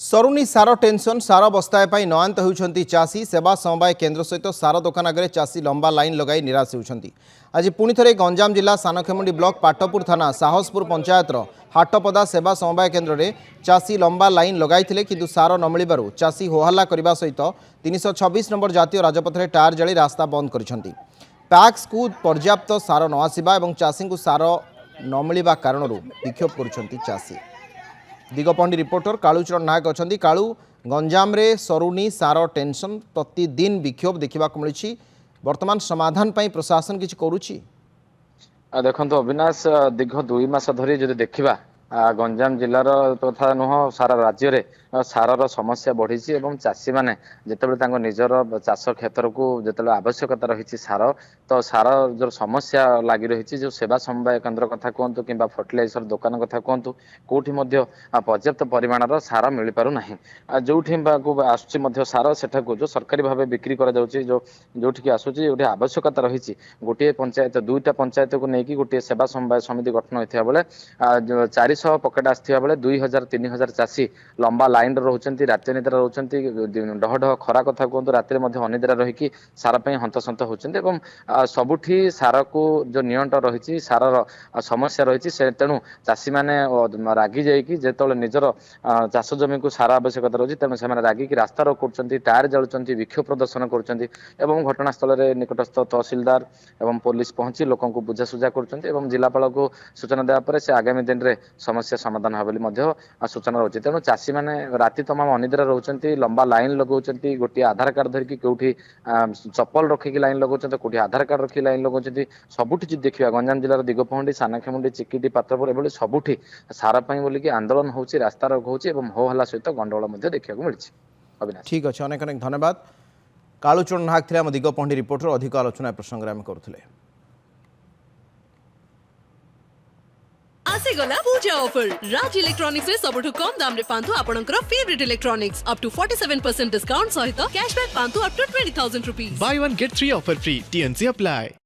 सरुनी सार टेंशन सार बस्ताए पाई नयांत होउछंती चाषी सेवा समवाय केन्द्र सहित सार दोकान आगे चाषी लंबा लाइन लगाई निराश होउछंती। आज पुणी थे गंजाम जिला सानखेमुंडी ब्लॉक पाटपुर थाना साहसपुर पंचायतर हाटपदा सेवा समवाय केन्द्र में चाषी लंबा लाइन लगाई किंतु सार न मिलबारु चाषी होहल्ला करने सहित 326 नंबर जातीय राजपथरे टायर जाली रास्ता बंद करिसेंती। पैक्स को पर्याप्त सार न आसिबा एवं चाषी को सार न मिलबा कारणरू विक्षोभ करुछंती चाषी। दिगपंडी रिपोर्टर कालूचरण नायक अच्छा कालू गंजाम रे सरुनी सार टेंशन प्रतिदिन विक्षोभ देखा मिली वर्तमान समाधान पाई प्रशासन किसी करुच्ची देखो अविनाश दीर्घ 2 मास धरी जो देखा गंजाम जिलार तथा नुह सारा राज्य रे सारर समस्या बढ़ी चाषी मैंने जिते निजर चाष क्षेत्र को जो आवश्यकता रही सार तो सार जो समस्या लगी रही जो सेवा समवाय केन्द्र कथा कहतु कि फर्टिलाइजर दुकान कथा कहतु कौटी पर्याप्त परिमाणर सार मिल पार ना जो आसुची सार सेठा जो सरकारी भाव बिक्री जो आसूची जो आवश्यकता रही गोटे पंचायत 2टा पंचायत को लेकिन गोटे सेवा समवाय समिति गठन होता बेले 400 पकेट आसता बेले 2000-3000 चाषी लंबा लाइन रोचंती राति निद्रा रोचंती डह डह खरा कथा कहतु राति अनिद्रा रही सार हंतसंत होती सबुठी सार को जो नियंट रही सार समस्या रही से तेणु चाषी मैंने रागी जाकि जो निजर चाष जमी को सार आवश्यकता रही तेणु से रागिकी रास्ता रोक कर टायर जालुंट विक्षोभ प्रदर्शन कर घटनास्थल में निकटस्थ तहसिलदार एवं पुलिस पहुंची लोक बुझासुझा कर जिलापाल को सूचना देवापर से आगामी दिन में समस्या समाधान हो सूचना रही तेणु चाषी मैंने राति तमाम अनिद्रा रोचंती लंबा लाइन लगाउछंती गोटे आधार कार्ड धरिकी कौटी चप्पल रखिकी लाइन लगाउछंती कौटी आधार कार्ड रखिकी लाइन लगाउछंती सबुठी देखिया गंजाम जिलार दिगपहंडी सानखेमुंडी चिकिटी पात्रपुर एभली सबुठी सार पई बोलिकी आंदोलन होउची रास्ता रोक होउची एवं हो हल्ला सहित गंडगोल मध्ये देखिया मिलछि। अविनाश ठीक अच्छे अनेक अनेक धन्यवाद। कालूचरण नायक थे आम दिगपहंडी रिपोर्टर अधिक आलोचना प्रसंग में करुले। आसीगला पूजा ऑफर राज इलेक्ट्रॉनिक्स रे सबठु कम दाम रे पांतु आपनकर favourite electronics up to 47% discount सहित कैशबैक पांतु up to 20,000 rupees. Buy one get 3 offer free. TNC apply.